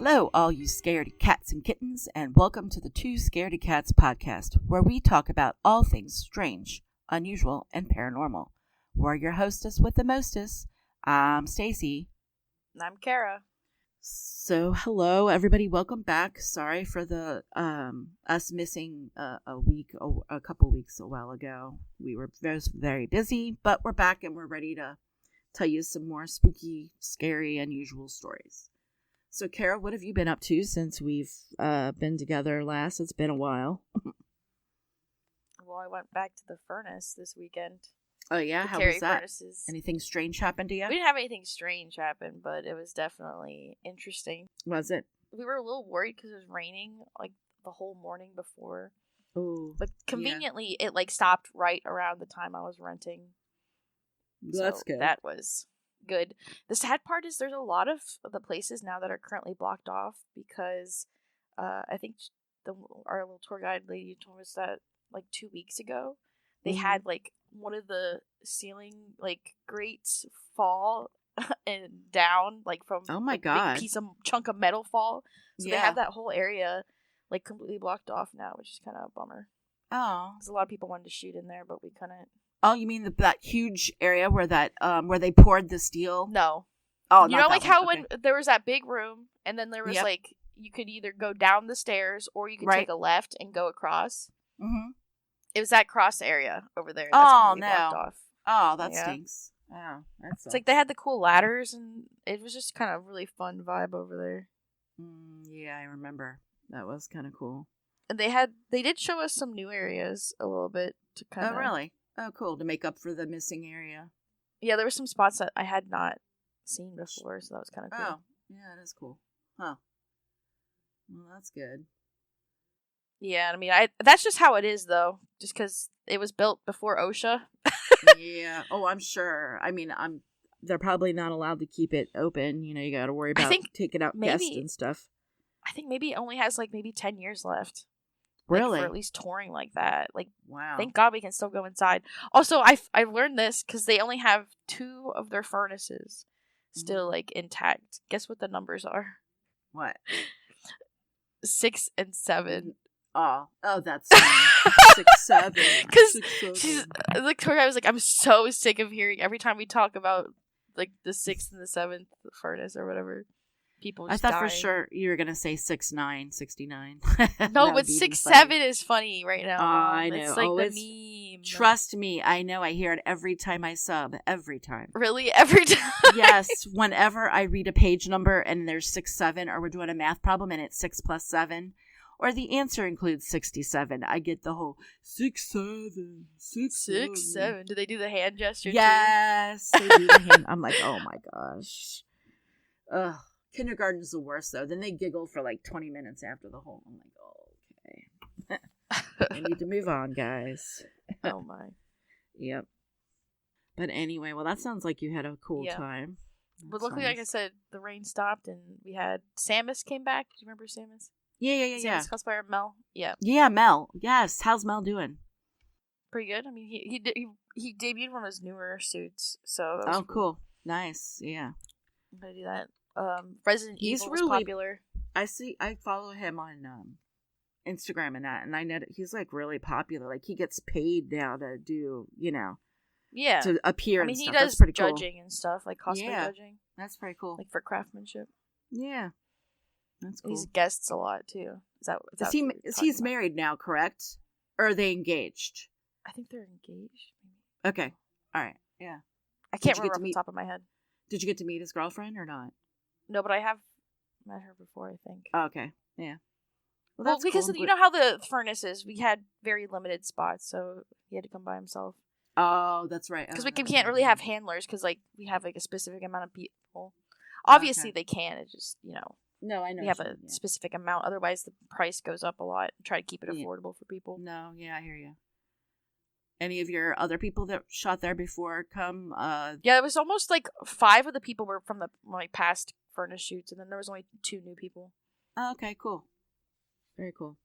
Hello, all you scaredy cats and kittens, and welcome to the Two Scaredy Cats Podcast, where we talk about all things strange, unusual, and paranormal. We're your hostess with the mostest. I'm Stacy. And I'm Kara. So, hello, everybody. Welcome back. Sorry for the us missing a couple weeks a while ago. We were very busy, but we're back and we're ready to tell you some more spooky, scary, unusual stories. So, Kara, what have you been up to since we've been together last? It's been a while. Well, I went back to the furnace this weekend. Oh, yeah? How was that? Furnaces. Anything strange happened to you? We didn't have anything strange happen, but it was definitely interesting. Was it? We were a little worried because it was raining, like, the whole morning before. Oh. But conveniently, it, like, stopped right around the time I was renting. That's so good. That was good. The sad part is there's a lot of the places now that are currently blocked off because I think our little tour guide lady told us that like 2 weeks ago they had like one of the ceiling like grates fall and down like from God, big chunk of metal fall. So they have that whole area like completely blocked off now, which is kind of a bummer. Oh, because a lot of people wanted to shoot in there, but we couldn't. Oh, you mean that huge area where where they poured the steel? No. Oh, you know, like how when there was that big room, and then there was like you could either go down the stairs or you could take a left and go across. Mm-hmm. It was that cross area over there. That's blocked off. Oh, that stinks. Oh, that's. It's like they had the cool ladders, and it was just kind of really fun vibe over there. Yeah, I remember that was kind of cool. And they did show us some new areas a little bit to kind of. Oh, really? Oh, cool. To make up for the missing area. Yeah, there were some spots that I had not seen before, so that was kind of cool. Oh, yeah, it is cool. Huh. Well, that's good. Yeah, I mean, that's just how it is, though. Just because it was built before OSHA. Yeah. Oh, I'm sure. I mean, they're probably not allowed to keep it open. You know, you got to worry about taking out guests and stuff. I think maybe it only has, like, maybe 10 years left. Really? Like, for at least touring like that. Like, wow. Thank God we can still go inside. Also, I've learned this because they only have 2 of their furnaces still, like, intact. Guess what the numbers are? What? 6 and 7. Oh, that's fine. 6, 7. Because she's like, tour guy was like, I'm so sick of hearing every time we talk about like the 6th and the 7th furnace or whatever. People just I thought dying. For sure you were gonna say 6'9", 69. No, but 6'7" is funny right now. I know. It's like the meme. Trust me, I know. I hear it every time I sub. Every time. Really? Every time? Yes. Whenever I read a page number and there's 6, 7, or we're doing a math problem and it's 6 plus 7, or the answer includes 67, I get the whole 6, 7, 6, 7. Do they do the hand gesture too? Yes. They do the hand. I'm like, oh my gosh. Ugh. Kindergarten's the worst, though. Then they giggle for like 20 minutes after the whole. I'm like, oh, okay. I need to move on, guys. Oh, my. Yep. But anyway, well, that sounds like you had a cool time. But luckily, like I said, the rain stopped and we had Samus came back. Do you remember Samus? Yeah. Samus cosplayer Mel. Yeah. Yeah, Mel. Yes. How's Mel doing? Pretty good. I mean, he debuted one of his newer suits, so that was cool. Nice. Yeah. I'm gonna do that. Resident Evil was popular. I follow him on Instagram and that, and I know that he's like really popular. Like he gets paid now to do, to appear. I mean, he stuff. does That's pretty judging cool. and stuff, like cosplay judging. That's pretty cool. Like for craftsmanship. Yeah, that's cool. He's guests a lot too. He's married now, correct? Or are they engaged? I think they're engaged. Okay, all right, yeah. I can't remember off the top of my head. Did you get to meet his girlfriend or not? No, but I have met her before, I think. Oh, okay, yeah. Well, that's because cool. You know how the furnace is. We had very limited spots, so he had to come by himself. Oh, that's right. Because we can't really have handlers because like we have like a specific amount of people. Obviously, they can. It's just No, I know. We have a specific amount. Otherwise, the price goes up a lot. Try to keep it affordable for people. No, yeah, I hear you. Any of your other people that shot there before come? Yeah, it was almost like 5 of the people were from the past furnace shoots, and then there was only 2 new people. Oh, okay, cool. Very cool.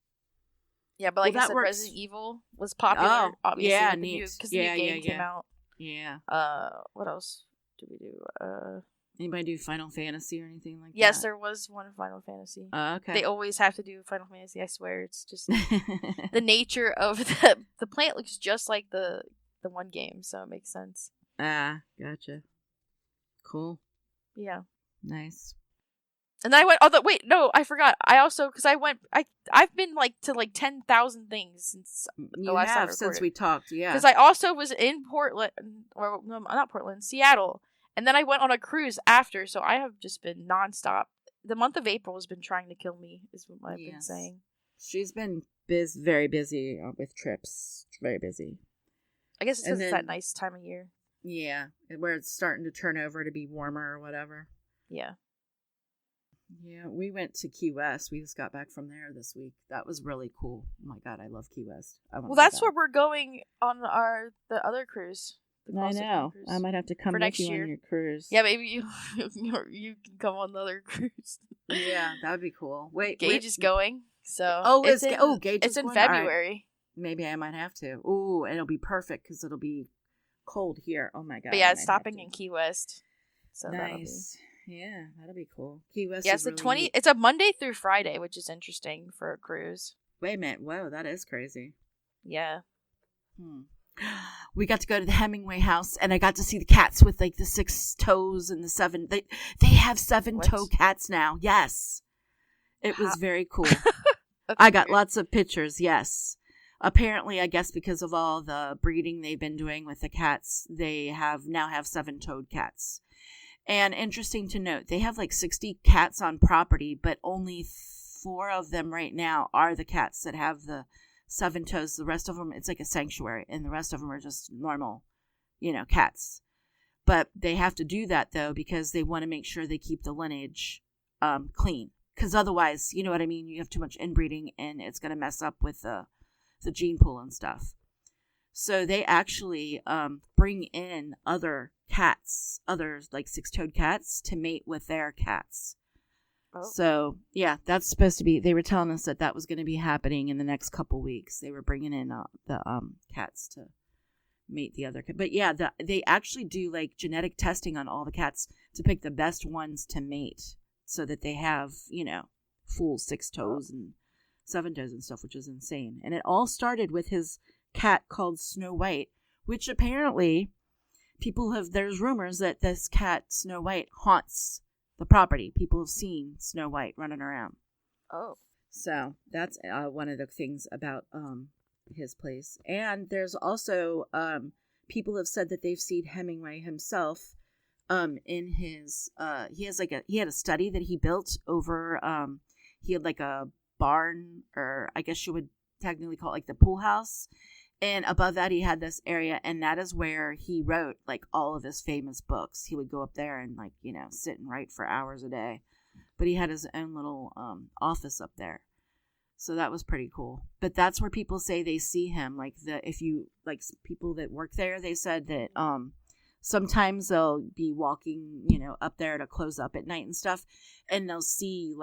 Yeah, but like I said, Resident Evil was popular. Obviously, yeah, neat. Because the new game came out. Yeah. What else did we do? Anybody do Final Fantasy or anything like that? Yes, there was one Final Fantasy. Okay. They always have to do Final Fantasy, I swear. It's just the nature of the plant looks just like the one game, so it makes sense. Ah, gotcha. Cool. Yeah. Nice. And then I went, wait, no, I forgot. I also, because I've been to 10,000 things since the last time I recorded. Since we talked, yeah. Because I also was in Portland, or no, not Portland, Seattle. And then I went on a cruise after, so I have just been nonstop. The month of April has been trying to kill me, is what I've been saying. She's been very busy with trips. Very busy. I guess it's because it's that nice time of year. Yeah, where it's starting to turn over to be warmer or whatever. Yeah. Yeah, we went to Key West. We just got back from there this week. That was really cool. Oh my God, I love Key West. Well, that's where we're going on the other cruise. I know. Cruise. I might have to come with you on your cruise. Yeah, maybe you can come on the other cruise. Yeah, that would be cool. Wait, Gage is going. So Gage it's in February. Right. Maybe I might have to. Ooh, and it'll be perfect because it'll be cold here. Oh my God. But yeah, it's stopping in Key West. So nice. Yeah, that'll be cool. Key West. Yeah, it's It's a Monday through Friday, which is interesting for a cruise. Wait a minute. Whoa, that is crazy. Yeah. We got to go to the Hemingway house, and I got to see the cats with the 6 toes and the 7. They have 7-toe cats now. Yes, it was very cool. I got lots of pictures. Yes, apparently, I guess because of all the breeding they've been doing with the cats, they now have 7-toed cats. And interesting to note, they have 60 cats on property, but only 4 of them right now are the cats that have the 7 toes. The rest of them, it's like a sanctuary, and the rest of them are just normal, cats. But they have to do that, though, because they want to make sure they keep the lineage clean. Because otherwise, you know what I mean? You have too much inbreeding, and it's going to mess up with the gene pool and stuff. So they actually bring in other cats, other 6-toed cats, to mate with their cats. Oh. So, yeah, that's supposed to be, they were telling us that was going to be happening in the next couple weeks. They were bringing in the cats to mate the other cats. But yeah, they actually do genetic testing on all the cats to pick the best ones to mate so that they have, full 6 toes and 7 toes and stuff, which is insane. And it all started with his cat called Snow White, which apparently there's rumors that this cat, Snow White, haunts the property. People have seen Snow White running around. Oh. So that's one of the things about his place. And there's also people have said that they've seen Hemingway himself in his he had a study that he built over he had a barn, or I guess you would technically call it the pool house. And above that, he had this area, and that is where he wrote all of his famous books. He would go up there and sit and write for hours a day. But he had his own little office up there, so that was pretty cool. But that's where people say they see him. People that work there, they said that sometimes they'll be walking, up there to close up at night and stuff, and they'll see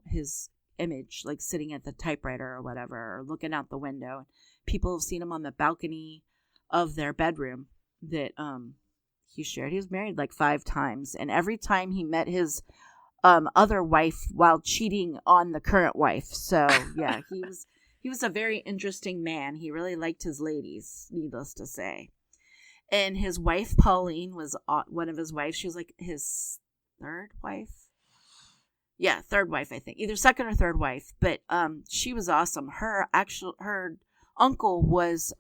his image sitting at the typewriter or whatever, or looking out the window. People have seen him on the balcony of their bedroom that he shared. He was married 5 times, and every time he met his other wife while cheating on the current wife. So yeah, he was a very interesting man. He really liked his ladies, needless to say. And his wife Pauline was one of his wives. She was his 3rd wife. Yeah, 3rd wife, I think. Either 2nd or 3rd wife. But she was awesome. Her uncle was,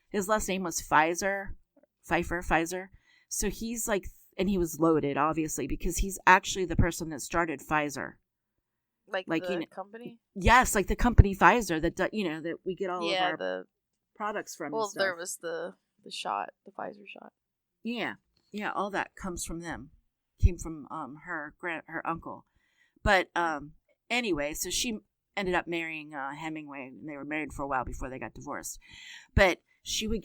his last name was Pfizer. So he's and he was loaded, obviously, because he's actually the person that started Pfizer. The company? Yes, the company Pfizer that we get all of our products from. Well, there was the shot, the Pfizer shot. Yeah, all that comes from them. Came from her uncle. But anyway, so she ended up marrying Hemingway, and they were married for a while before they got divorced. But she would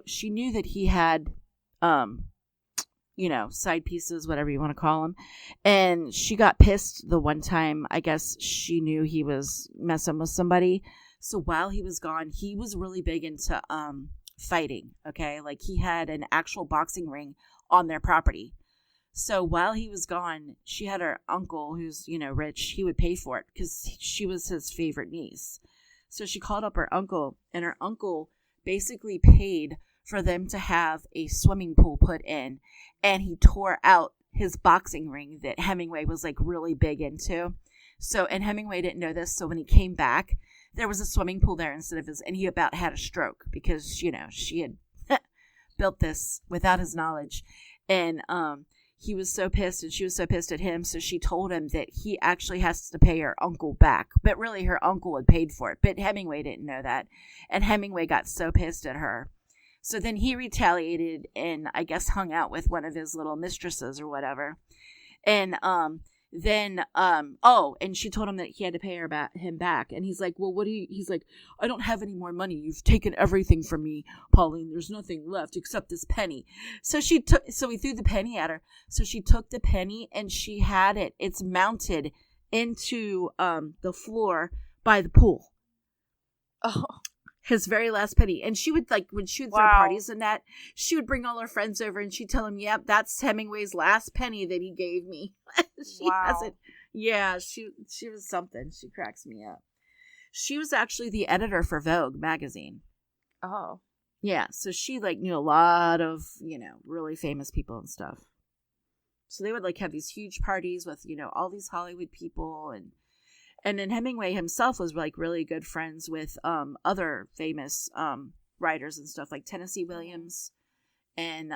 she knew that he had, side pieces, whatever you want to call them. And she got pissed the one time. I guess she knew he was messing with somebody. So while he was gone, he was really big into fighting. Okay, he had an actual boxing ring on their property. So while he was gone, she had her uncle, who's, rich. He would pay for it because she was his favorite niece. So she called up her uncle, and her uncle basically paid for them to have a swimming pool put in. And he tore out his boxing ring that Hemingway was like really big into. So, and Hemingway didn't know this. So when he came back, there was a swimming pool there instead of his, and he about had a stroke because, she had built this without his knowledge. And, he was so pissed and she was so pissed at him. So she told him that he actually has to pay her uncle back. But really her uncle had paid for it. But Hemingway didn't know that. And Hemingway got so pissed at her. So then he retaliated and I guess hung out with one of his little mistresses or whatever. And and she told him that he had to pay him back. And he's like, well, he's like, I don't have any more money. You've taken everything from me, Pauline. There's nothing left except this penny. So we threw the penny at her. So she took the penny and she had it's mounted into, the floor by the pool. Oh. His very last penny. And she would when she would throw parties and that, she would bring all her friends over and she'd tell them, yep, that's Hemingway's last penny that he gave me. She hasn't. Yeah, she was something. She cracks me up. She was actually the editor for Vogue magazine. Oh. Yeah, so she knew a lot of, really famous people and stuff. So they would have these huge parties with, all these Hollywood people and then Hemingway himself was really good friends with other famous writers and stuff like Tennessee Williams. And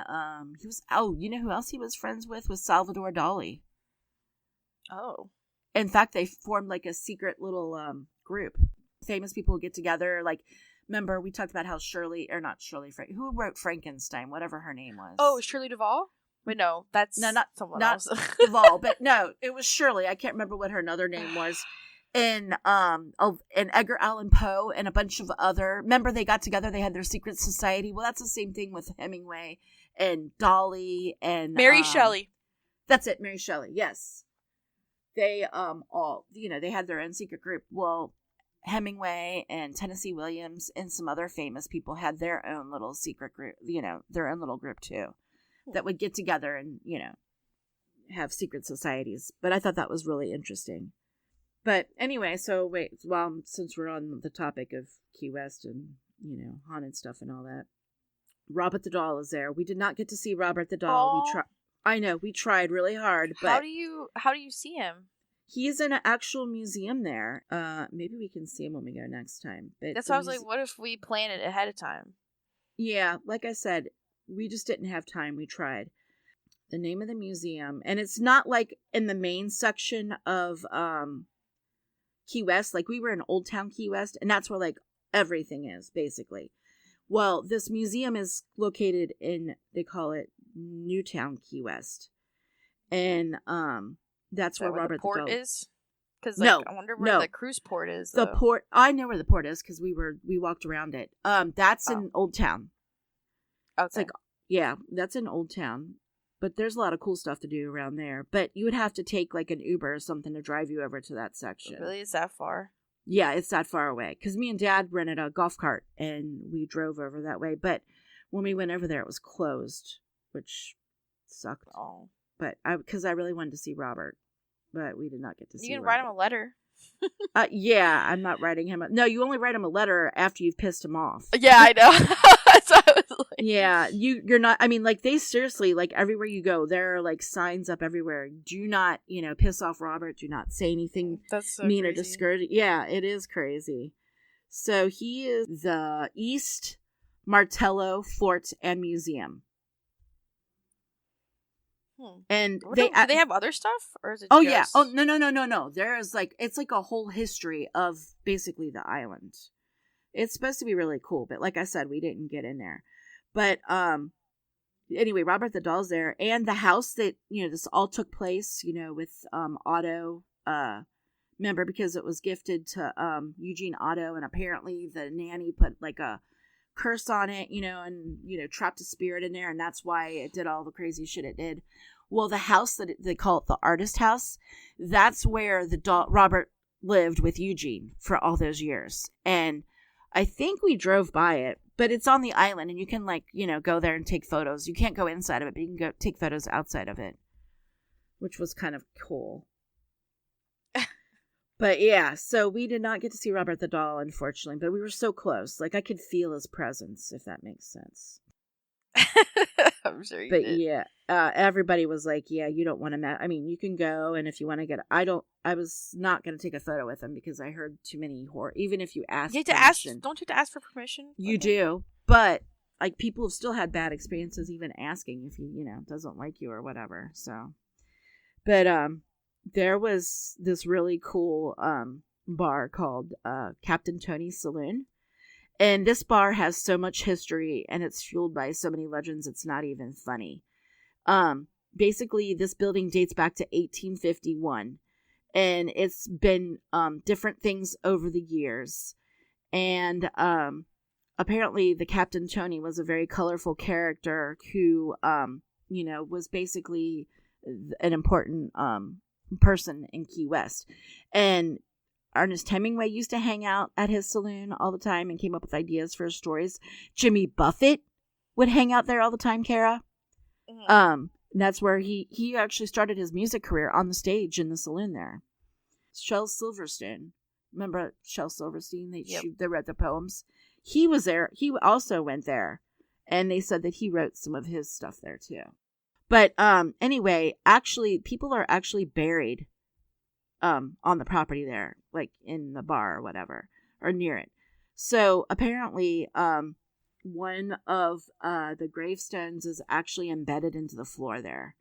he was, you know who else he was friends with? Was Salvador Dali. Oh. In fact, they formed a secret little group. Famous people would get together. Remember, we talked about how who wrote Frankenstein, whatever her name was. Oh, Shirley Duvall? Wait, no, that's not else. Duvall, but no, it was Shirley. I can't remember what her other name was. And Edgar Allan Poe and a bunch of other. Remember, they got together. They had their secret society. Well, that's the same thing with Hemingway and Dolly and Mary Shelley. That's it, Mary Shelley. Yes, they all they had their own secret group. Well, Hemingway and Tennessee Williams and some other famous people had their own little secret group. Their own little group too, that would get together and have secret societies. But I thought that was really interesting. But anyway, so since we're on the topic of Key West and, haunted stuff and all that, Robert the Doll is there. We did not get to see Robert the Doll. I know, we tried really hard, but... How do you see him? He's in an actual museum there. Maybe we can see him when we go next time. But that's why I was like, what if we plan it ahead of time? Yeah, like I said, we just didn't have time. We tried. The name of the museum, and it's not in the main section of... Key West. We were in Old Town Key West, and that's where everything is basically. Well, this museum is located in, they call it Newtown Key West, and that's where Robert the port the Doll is. Because I wonder where the cruise port is. The port. I know where the port is because we walked around it. That's in Old Town. Okay. It's that's in Old Town. But there's a lot of cool stuff to do around there. But you would have to take an Uber or something to drive you over to that section. Really? Is that far? Yeah, it's that far away. Because me and Dad rented a golf cart and we drove over that way. But when we went over there, it was closed, which sucked. Oh. But because I really wanted to see Robert. But we did not get to see him. You can write him a letter. Yeah, I'm not writing him. No, you only write him a letter after you've pissed him off. Yeah, I know. So I was like... Yeah, you're not. I mean, they seriously, everywhere you go, there are signs up everywhere. Do not, piss off Robert. Do not say anything mean or discouraging. Yeah, it is crazy. So he is the East Martello Fort and Museum. And do they have other stuff, or is it? Yeah. Oh no. There is it's a whole history of basically the island. It's supposed to be really cool, but like I said, we didn't get in there. But anyway, Robert the Doll's there, and the house that this all took place, with Otto. Remember, because it was gifted to Eugene Otto, and apparently the nanny put a curse on it, and trapped a spirit in there, and that's why it did all the crazy shit it did. Well, the house that they call it the artist house, that's where Robert lived with Eugene for all those years. And I think we drove by it, but it's on the island, and you can go there and take photos. You can't go inside of it, but you can go take photos outside of it. which was kind of cool. But yeah, so we did not get to see Robert the Doll, unfortunately, but we were so close. Like, I could feel his presence, if that makes sense. I'm sure you but did. Yeah, everybody was like, yeah, you don't want to, I mean, you can go, and if you want to I was not going to take a photo with him because I heard too many horror, even if you ask permission. Don't you have to ask for permission? You do, but, like, people have still had bad experiences even asking if he, doesn't like you or whatever, so. But, there was this really cool bar called Captain Tony's Saloon. And this bar has so much history and it's fueled by so many legends, it's not even funny. Basically, this building dates back to 1851. And it's been different things over the years. And apparently the Captain Tony was a very colorful character who, was basically an important person in Key West. And Ernest Hemingway used to hang out at his saloon all the time and came up with ideas for his stories. Jimmy Buffett would hang out there all the time, Kara. Mm-hmm. That's where he actually started his music career, on the stage in the saloon there. Shel Silverstein. Remember Shel Silverstein? They read the poems. He was there. He also went there. And they said that he wrote some of his stuff there too. But anyway, actually, people are actually buried on the property there, like in the bar or whatever, or near it. So apparently, one of the gravestones is actually embedded into the floor there.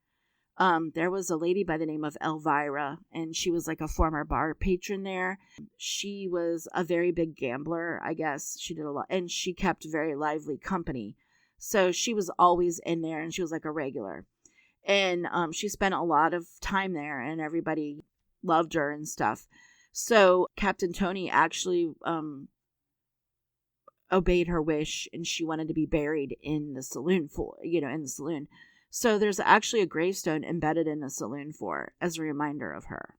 There was a lady by the name of Elvira, and she was like a former bar patron there. She was a very big gambler, I guess. She did a lot, and she kept very lively company. So she was always in there, and she was like a regular. And she spent a lot of time there, and everybody loved her and stuff. So Captain Tony actually obeyed her wish, and she wanted to be buried in the saloon in the saloon. So there's actually a gravestone embedded in the saloon for her as a reminder of her.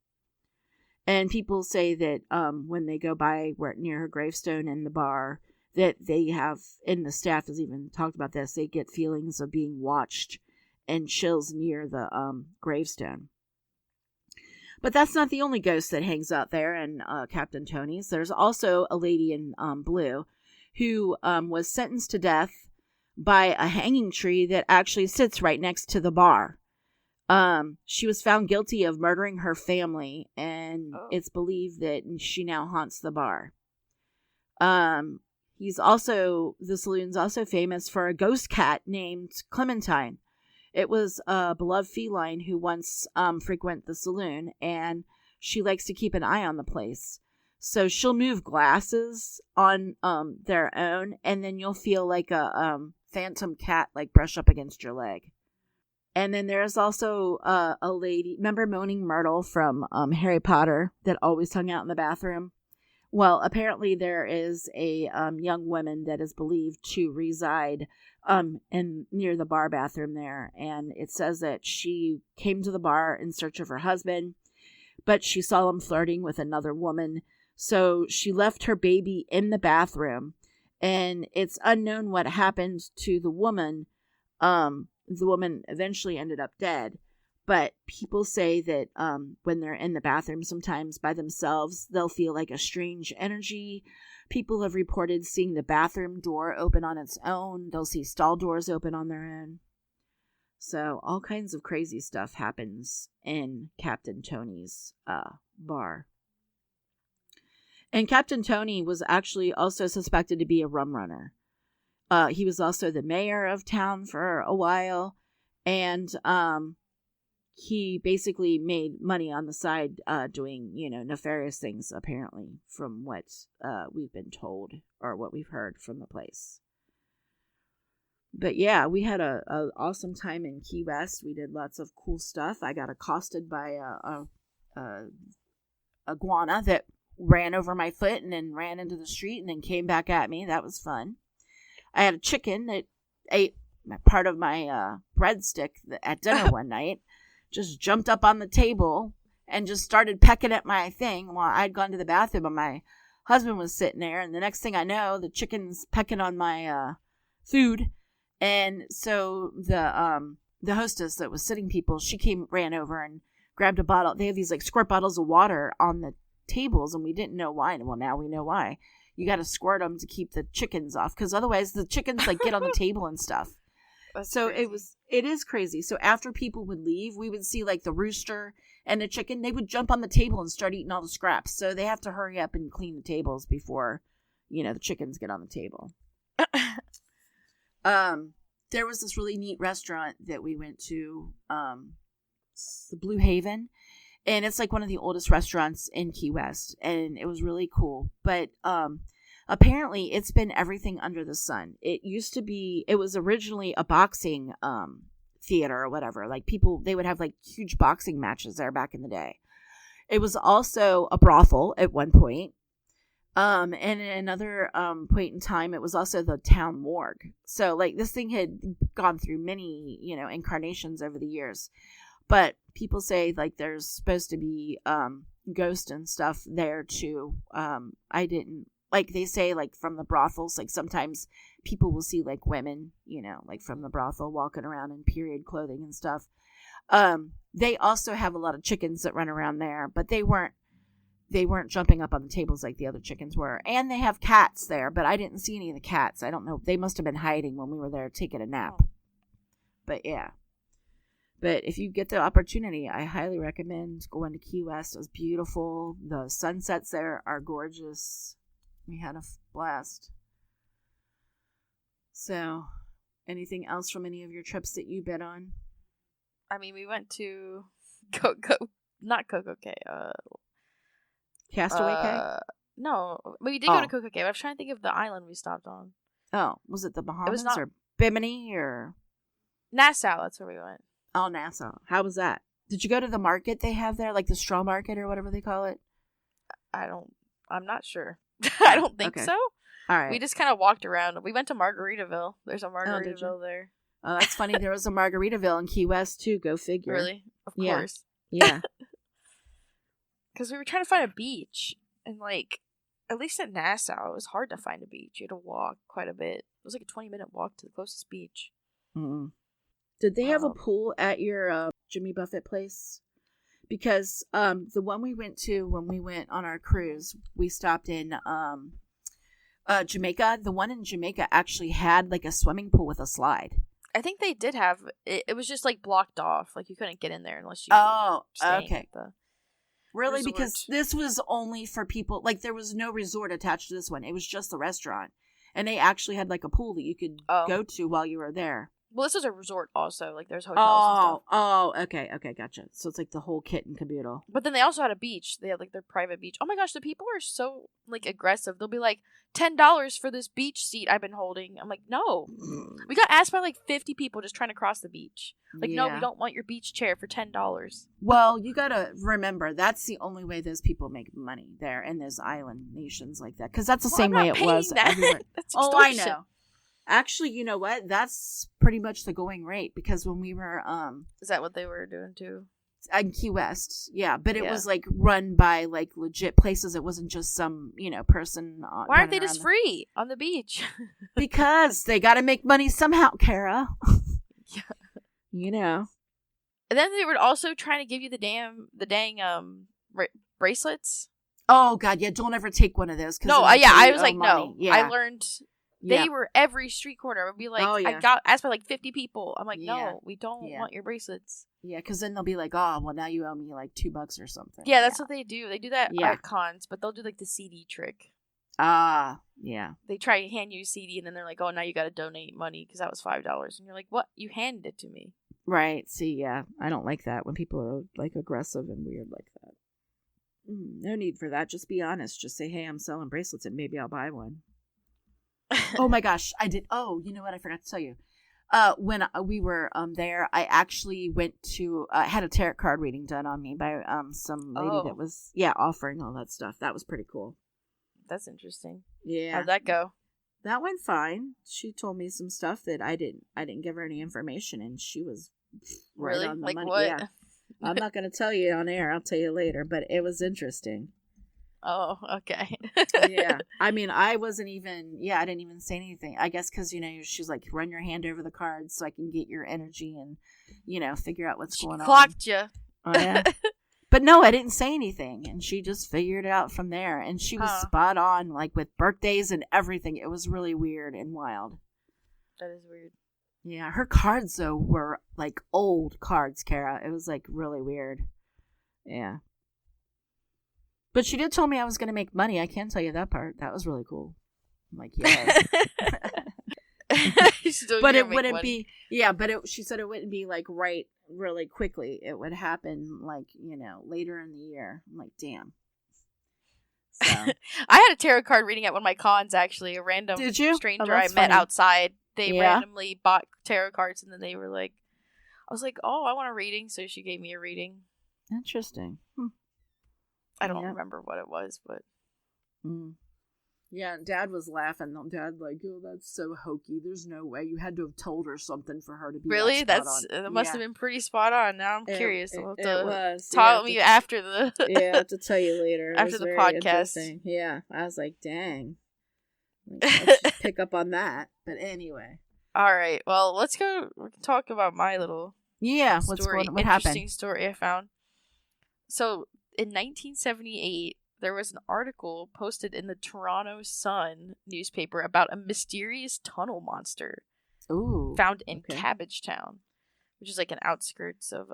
And people say that when they go by near her gravestone in the bar, that they have, and the staff has even talked about this, they get feelings of being watched and chills near the gravestone. But that's not the only ghost that hangs out there in Captain Tony's. There's also a lady in blue who was sentenced to death by a hanging tree that actually sits right next to the bar. She was found guilty of murdering her family, and it's believed that she now haunts the bar. The saloon's also famous for a ghost cat named Clementine. It was a beloved feline who once frequented the saloon, and she likes to keep an eye on the place. So she'll move glasses on their own, and then you'll feel like a phantom cat like brush up against your leg. And then there's also a lady, remember Moaning Myrtle from Harry Potter that always hung out in the bathroom? Well, apparently there is a young woman that is believed to reside near the bar bathroom there. And it says that she came to the bar in search of her husband, but she saw him flirting with another woman. So she left her baby in the bathroom, and it's unknown what happened to the woman. The woman eventually ended up dead. But people say that when they're in the bathroom, sometimes by themselves, they'll feel like a strange energy. People have reported seeing the bathroom door open on its own. They'll see stall doors open on their own. So all kinds of crazy stuff happens in Captain Tony's bar. And Captain Tony was actually also suspected to be a rum runner. He was also the mayor of town for a while. And he basically made money on the side doing, nefarious things, apparently, from what we've been told or what we've heard from the place. But yeah, we had a awesome time in Key West. We did lots of cool stuff. I got accosted by a iguana that ran over my foot and then ran into the street and then came back at me. That was fun. I had a chicken that ate part of my breadstick at dinner one night. Just jumped up on the table and just started pecking at my thing while I'd gone to the bathroom and my husband was sitting there. And the next thing I know, the chicken's pecking on my food. And so the hostess that was sitting people, she ran over and grabbed a bottle. They have these like squirt bottles of water on the tables, and we didn't know why. Well, now we know why. You got to squirt them to keep the chickens off, because otherwise the chickens like get on the table and stuff. That's so crazy. It is crazy. So after people would leave, we would see like the rooster and the chicken. They would jump on the table and start eating all the scraps. So they have to hurry up and clean the tables before, the chickens get on the table. There was this really neat restaurant that we went to, the Blue Haven, and it's like one of the oldest restaurants in Key West, and it was really cool. But apparently it's been everything under the sun. It was originally a boxing theater or whatever. Like they would have like huge boxing matches there back in the day. It was also a brothel at one point. And at another point in time, it was also the town morgue. So like this thing had gone through many, incarnations over the years. But people say like there's supposed to be ghosts and stuff there too. I didn't. Like they say, like from the brothels, like sometimes people will see like women, like from the brothel walking around in period clothing and stuff. They also have a lot of chickens that run around there, but they weren't jumping up on the tables like the other chickens were. And they have cats there, but I didn't see any of the cats. I don't know. They must have been hiding when we were there taking a nap. But yeah. But if you get the opportunity, I highly recommend going to Key West. It was beautiful. The sunsets there are gorgeous. We had a blast. So, anything else from any of your trips that you've been on? I mean, we went to not Coco Cay. Castaway Cay? No, we did go to Coco Cay. I was trying to think of the island we stopped on. Oh, was it the Bahamas or Bimini or Nassau? That's where we went. Oh, Nassau. How was that? Did you go to the market they have there, like the straw market or whatever they call it? I'm not sure. I don't think so. All right. We just kind of walked around. We went to Margaritaville. There's a Margaritaville there. Oh, that's funny. There was a Margaritaville in Key West too. Go figure. Really? Of course. Yeah. Because we were trying to find a beach, and like, at least at Nassau, it was hard to find a beach. You had to walk quite a bit. It was like a 20-minute walk to the closest beach. Mm-hmm. Did they have a pool at your Jimmy Buffett place? Because the one we went to when we went on our cruise, we stopped in Jamaica. The one in Jamaica actually had like a swimming pool with a slide. I think they did have it. It was just like blocked off. Like you couldn't get in there unless you. Oh, okay. Really? Resort. Because this was only for people. Like there was no resort attached to this one. It was just the restaurant, and they actually had like a pool that you could go to while you were there. Well, this is a resort also. Like, there's hotels and stuff. Oh, okay, gotcha. So it's like the whole kit and caboodle. But then they also had a beach. They had, like, their private beach. Oh, my gosh, the people are so, like, aggressive. They'll be like, $10 for this beach seat I've been holding. I'm like, no. We got asked by, like, 50 people just trying to cross the beach. Like, no, we don't want your beach chair for $10. Well, you gotta remember, that's the only way those people make money there in those island nations like that. Because that's the same way it was everywhere. Oh, I know. Actually, you know what? That's pretty much the going rate, because when we were is that what they were doing too? In Key West, yeah, but it was like run by like legit places. It wasn't just some person. Why aren't they just free on the beach? Because they got to make money somehow, Kara. Yeah. And then they were also trying to give you the dang bracelets. Oh God, yeah! Don't ever take one of those. No, I was like, money. No. Yeah. I learned. They were every street corner. It would be like, I got asked by like 50 people. I'm like, no, we don't want your bracelets. Yeah, because then they'll be like, oh, well, now you owe me like $2 or something. Yeah, that's what they do. They do that at cons, but they'll do like the CD trick. Yeah. They try to hand you a CD, and then they're like, oh, now you got to donate money because that was $5. And you're like, what? You handed it to me. Right. See, yeah. I don't like that when people are like aggressive and weird like that. No need for that. Just be honest. Just say, hey, I'm selling bracelets and maybe I'll buy one. Oh my gosh, I did. Oh, you know what? I forgot to tell you. When we were there, I actually went to had a tarot card reading done on me by some lady that was offering all that stuff. That was pretty cool. That's interesting. Yeah. How'd that go? That went fine. She told me some stuff that I didn't give her any information, and she was right on the like money. What? Yeah. I'm not going to tell you on air. I'll tell you later, but it was interesting. Oh, okay. Yeah. I mean, I didn't even say anything. I guess because, she's like, run your hand over the cards so I can get your energy and, figure out what's going on. Clocked you. Oh, yeah. But no, I didn't say anything, and she just figured it out from there. And she was spot on, like with birthdays and everything. It was really weird and wild. That is weird. Yeah, her cards though were like old cards, Kara. It was like really weird. Yeah. But she did tell me I was going to make money. I can tell you that part. That was really cool. I'm like, yeah. But it wouldn't be, she said it wouldn't be like right really quickly. It would happen like, later in the year. I'm like, damn. So. I had a tarot card reading at one of my cons, actually. A random stranger I met outside. They randomly bought tarot cards, and then they were like, I was like, oh, I want a reading. So she gave me a reading. Interesting. I don't remember what it was, but. Yeah, Dad was laughing. Dad like, oh, that's so hokey. There's no way. You had to have told her something for her to be really. That must have been pretty spot on. Now I'm curious. It was. Tell me after the. Yeah, I have to tell you later. After the podcast. Yeah, I was like, dang. Let's pick up on that. But anyway. All right. Well, let's go. We can talk about my little. Yeah. Story. What happened? Interesting story I found. So in 1978. There was an article posted in the Toronto Sun newspaper about a mysterious tunnel monster found in Cabbagetown, which is like an outskirts of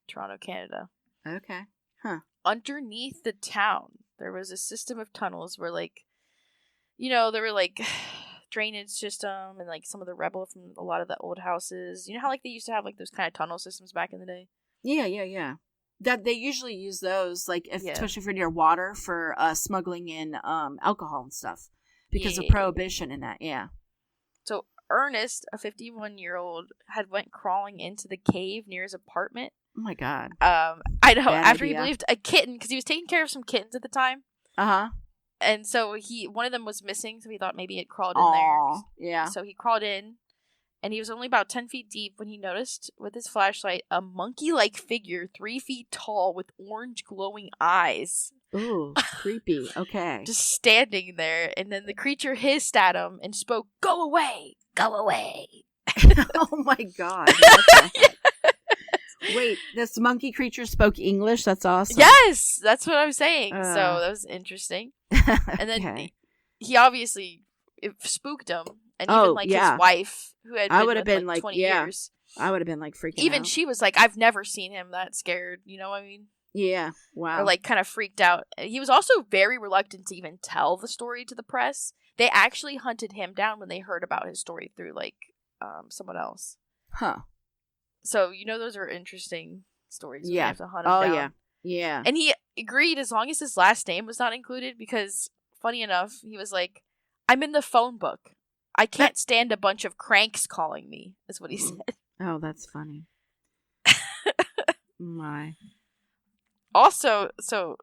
Toronto, Canada. Okay. Huh. Underneath the town, there was a system of tunnels where, like, there were like drainage system and like some of the rubble from a lot of the old houses. You know how like they used to have like those kind of tunnel systems back in the day? Yeah. That they usually use those, like, especially for near water, for smuggling in alcohol and stuff because of prohibition and that. Yeah. So Ernest, a 51-year-old, had went crawling into the cave near his apartment. Oh my God. I know. After he believed a kitten, because he was taking care of some kittens at the time. And so one of them was missing, so he thought maybe it crawled in there. Yeah. So he crawled in. And he was only about 10 feet deep when he noticed, with his flashlight, a monkey-like figure 3 feet tall with orange glowing eyes. Ooh, creepy. Okay. Just standing there. And then the creature hissed at him and spoke, "Go away! Go away!" Oh my God. Wait, this monkey creature spoke English? That's awesome. Yes! That's what I'm saying. So that was interesting. And then he obviously, it spooked him. And even his wife, who had been like 20 years. I would have been like freaking even out. She was like, I've never seen him that scared. You know what I mean? Yeah. Wow. Or like kind of freaked out. He was also very reluctant to even tell the story to the press. They actually hunted him down when they heard about his story through like someone else. Huh. So, those are interesting stories. Yeah. You have to hunt him down. Yeah. Yeah. And he agreed as long as his last name was not included because, funny enough, he was like, I'm in the phone book. I can't stand a bunch of cranks calling me, is what he said. Oh, that's funny. My. Also, so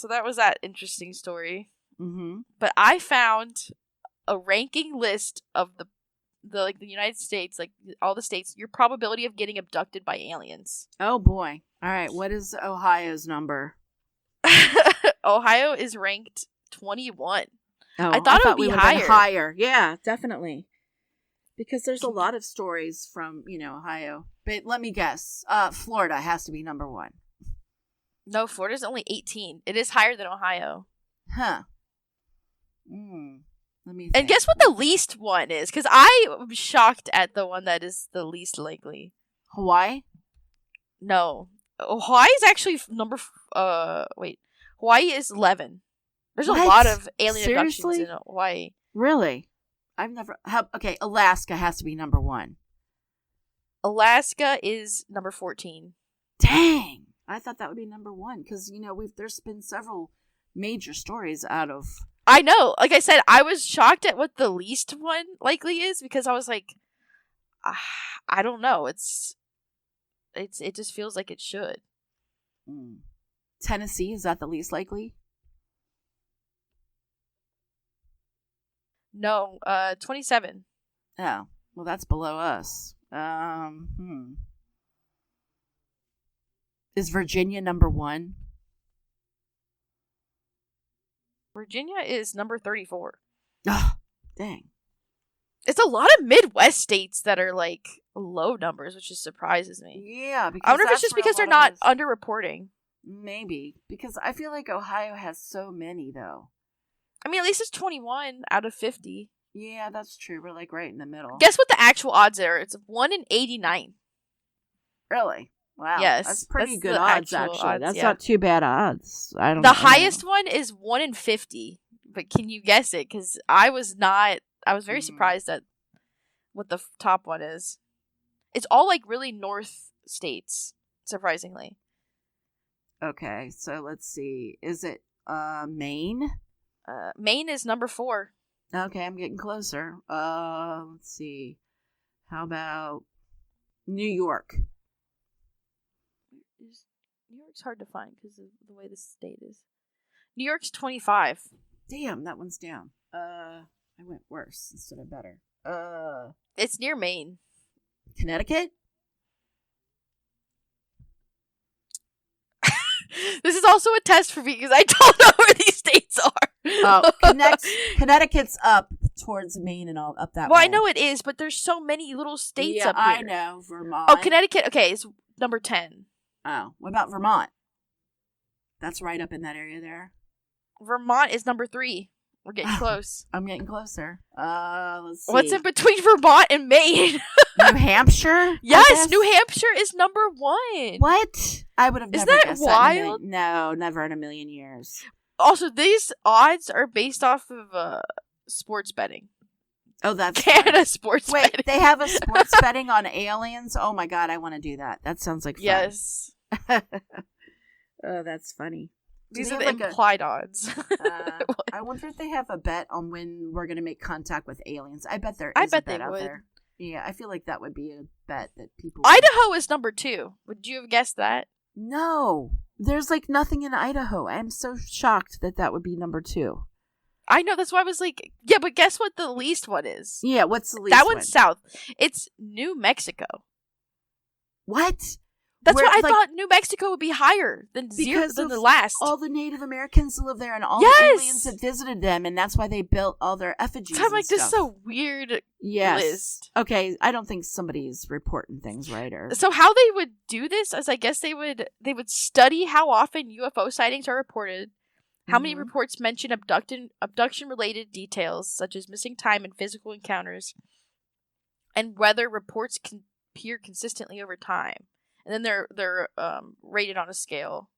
that was that interesting story. Mm-hmm. But I found a ranking list of the United States, like all the states, your probability of getting abducted by aliens. Oh boy. All right. What is Ohio's number? Ohio is ranked 21. Oh, I thought it would be higher. Yeah, definitely. Because there's a lot of stories from, Ohio. But let me guess. Florida has to be number 1. No, Florida's only 18. It is higher than Ohio. Huh. Let me think. And guess what the least one is? Because I'm shocked at the one that is the least likely. Hawaii? No. Hawaii is actually Hawaii is 11. There's a lot of alien abductions in Hawaii. Really? I've never... Okay, Alaska has to be number 1. Alaska is number 14. Dang! I thought that would be number 1, because, there's been several major stories out of... I know! Like I said, I was shocked at what the least one likely is, because I was like, I don't know. It just feels like it should. Tennessee, is that the least likely? No, 27. Oh, well, that's below us. Is Virginia number 1? Virginia is number 34. Oh, dang. It's a lot of Midwest states that are like low numbers, which just surprises me. Yeah, because I wonder if it's just because they're not underreporting. Maybe because I feel like Ohio has so many though. I mean, at least it's 21 out of 50. Yeah, that's true. We're like right in the middle. Guess what the actual odds are? It's 1 in 89. Really? Wow. Yes, that's pretty good odds. Actually, odds, that's yeah. not too bad odds. I don't. The highest one is 1 in 50. But can you guess it? Because I was very surprised at what the top one is. It's all like really north states, surprisingly. Okay, so let's see. Is it Maine? Maine is number 4. Okay, I'm getting closer. Let's see. How about New York? New York's hard to find because of the way the state is. New York's 25. Damn, that one's down. I went worse instead of better. It's near Maine. Connecticut? This is also a test for me because I don't know where these states are. Oh, Connecticut's up towards Maine and all up that way. Well, I know it is, but there's so many little states up here. I know. Vermont. Oh, Connecticut. Okay, it's number 10. Oh, what about Vermont? That's right up in that area there. Vermont is number 3. We're getting close. I'm getting closer. Let's see. What's in between Vermont and Maine? New Hampshire? Yes, New Hampshire is number 1. What? I would have never guessed guessed wild? that. No, never in a million years. Also, these odds are based off of sports betting. Oh, that's Canada sports Wait, betting. they have a sports betting on aliens? Oh my god, I want to do that. That sounds like fun. Yes. Oh, that's funny. These are the implied odds. I wonder if they have a bet on when we're going to make contact with aliens. I bet there is I bet a bet they out would. there. Yeah, I feel like that would be a bet that people Idaho is number 2. Would you have guessed that? No. There's like nothing in Idaho. I'm so shocked that would be number 2. I know, that's why I was like, yeah, but guess what the least one is? Yeah, what's the least that one? One's south. It's New Mexico. What? That's what I thought New Mexico would be higher than the last. All the Native Americans live there and all the aliens that visited them, and that's why they built all their effigies. So I'm like, this is a weird list. Okay, I don't think somebody's reporting things right. So how they would do this is I guess they would study how often UFO sightings are reported, how many reports mention abduction related details such as missing time and physical encounters, and whether reports can appear consistently over time. And then they're rated on a scale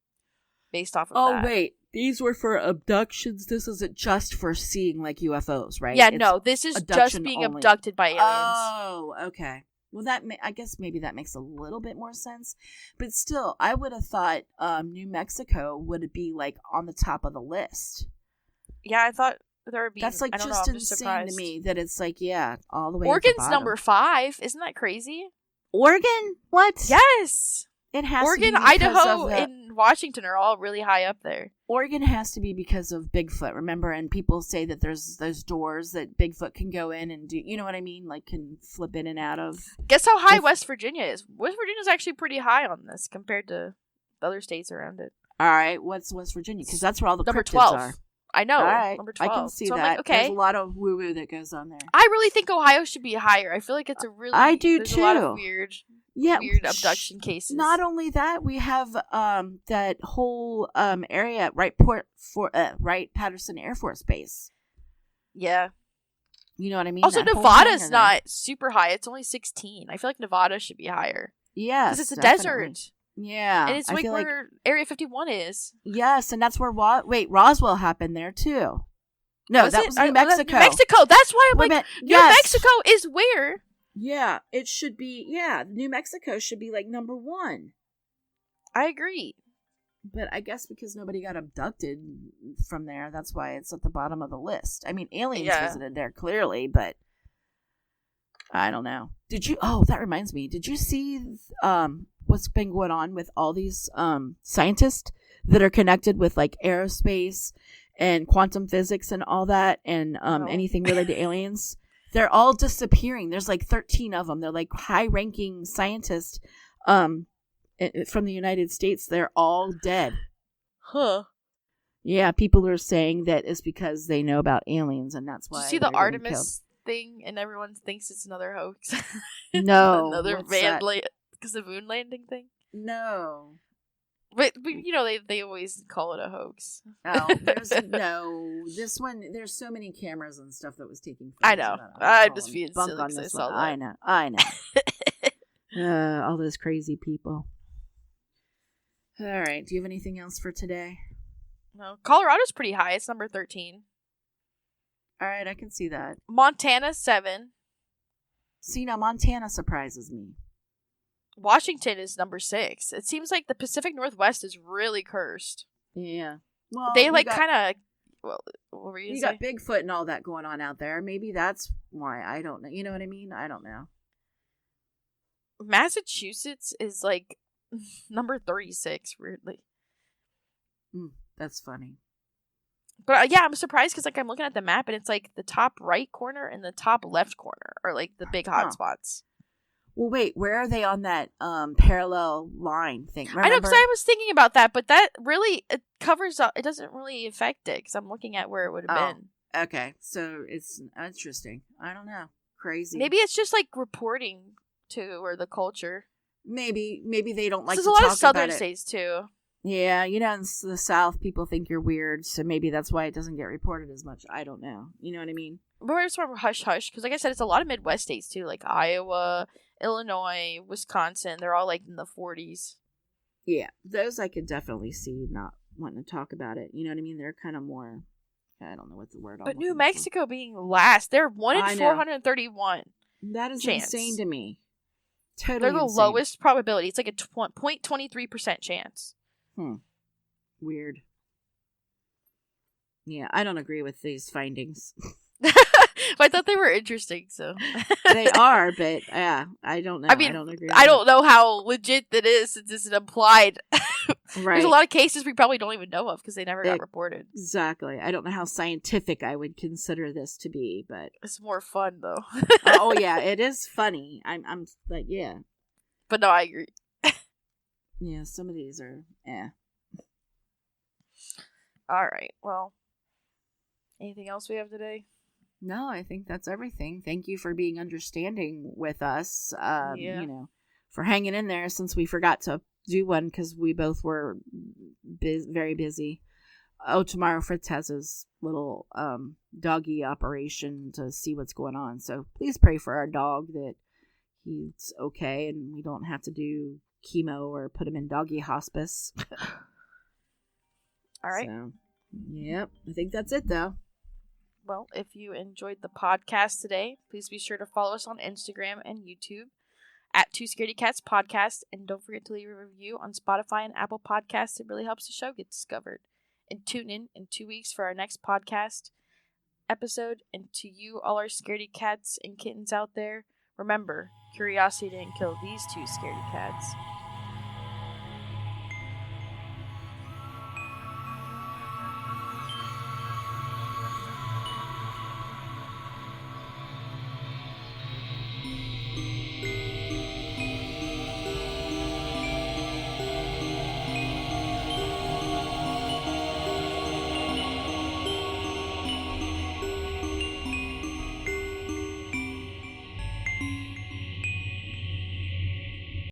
based off of that. Oh, wait. These were for abductions? This isn't just for seeing, like, UFOs, right? Yeah, no. This is just being abducted by aliens. Oh, okay. Well, I guess maybe that makes a little bit more sense. But still, I would have thought New Mexico would be, like, on the top of the list. Yeah, I thought there would be... That's, like, just insane to me that it's, like, all the way Oregon's number 5. Isn't that crazy? Oregon? What? Yes. It has Oregon, to be Idaho, and Washington are all really high up there. Oregon has to be because of Bigfoot, remember? And people say that there's those doors that Bigfoot can go in and do, you know what I mean? Like, can flip in and out of. Guess how high West Virginia is? West Virginia's actually pretty high on this compared to the other states around it. All right, what's West Virginia? Because that's where all the number cryptids 12. are. I know. All right. Number 12. I can see so that. I'm like, okay. There's a lot of woo-woo that goes on there. I really think Ohio should be higher. I feel like it's a really... I do, there's too. a lot of weird abduction cases. Not only that, we have that whole area at Wright Patterson Air Force Base. Yeah. You know what I mean? Also, Nevada's not super high. It's only 16. I feel like Nevada should be higher. Yes, because it's a definitely. desert. Yeah. And it's like where Area 51 is. Yes, and that's where Roswell happened there, too. No, that was New Mexico. New Mexico. That's why I'm like, New Mexico is where? Yeah, it should be, New Mexico should be, like, number 1. I agree. But I guess because nobody got abducted from there, that's why it's at the bottom of the list. I mean, aliens visited there, clearly, but I don't know. That reminds me. Did you see what's been going on with all these scientists that are connected with, like, aerospace and quantum physics and all that, and anything related to aliens? They're all disappearing. There's like 13 of them. They're like high-ranking scientists from the United States. They're all dead. Huh. Yeah, people are saying that it's because they know about aliens, and that's why. Did you see the Artemis thing, and everyone thinks it's another hoax. No. Another what's that? because the moon landing thing. No. But you know they always call it a hoax. Oh, there's no. This one, there's so many cameras and stuff that was taking. I know. I'm just being silly because I saw that. I know. All those crazy people. All right. Do you have anything else for today? No. Colorado's pretty high. It's number 13. All right, I can see that. Montana 7. See, now Montana surprises me. Washington is number 6. It seems like the Pacific Northwest is really cursed. Yeah. Well, they kind of. Well, what were you got Bigfoot and all that going on out there. Maybe that's why. I don't know. You know what I mean? I don't know. Massachusetts is like number 36. Weirdly. That's funny. But yeah, I'm surprised because like I'm looking at the map and it's like the top right corner and the top left corner are like the big hot spots. Well, wait, where are they on that parallel line thing? Remember? I know, because I was thinking about that, but that really it covers up. It doesn't really affect it because I'm looking at where it would have been. Okay, so it's interesting. I don't know, crazy. Maybe it's just like reporting to or the culture. Maybe they don't like. There's to a lot talk of southern about states too. Yeah, you know, in the South, people think you're weird, so maybe that's why it doesn't get reported as much. I don't know. You know what I mean? But we're sort of hush-hush, because like I said, it's a lot of Midwest states, too, like Iowa, Illinois, Wisconsin. They're all, like, in the 40s. Yeah, those I could definitely see not wanting to talk about it. You know what I mean? They're kind of more, I don't know what the word. But New Mexico being last, they're 1 in 431. That is chance. Insane to me. Totally They're the insane. lowest probability. It's like a 0.23% chance. Weird. Yeah, I don't agree with these findings. I thought they were interesting, so. They are, but yeah, I don't know. I mean, I don't agree. I don't know how legit that is since it's an implied. Right. There's a lot of cases we probably don't even know of because they never got reported. Exactly. I don't know how scientific I would consider this to be, but it's more fun though. Oh yeah, it is funny. I'm like, yeah. But no, I agree. Yeah, some of these are All right. Well, anything else we have today? No, I think that's everything. Thank you for being understanding with us. You know, for hanging in there since we forgot to do one because we both were very busy. Oh, tomorrow Fritz has his little doggy operation to see what's going on. So please pray for our dog that he's okay and we don't have to do chemo or put him in doggy hospice. All right. So, yep. I think that's it, though. Well, if you enjoyed the podcast today, please be sure to follow us on Instagram and YouTube at Two Scaredy Cats Podcast. And don't forget to leave a review on Spotify and Apple Podcasts. It really helps the show get discovered. And tune in 2 weeks for our next podcast episode. And to you, all our scaredy cats and kittens out there, remember, curiosity didn't kill these two scaredy cats.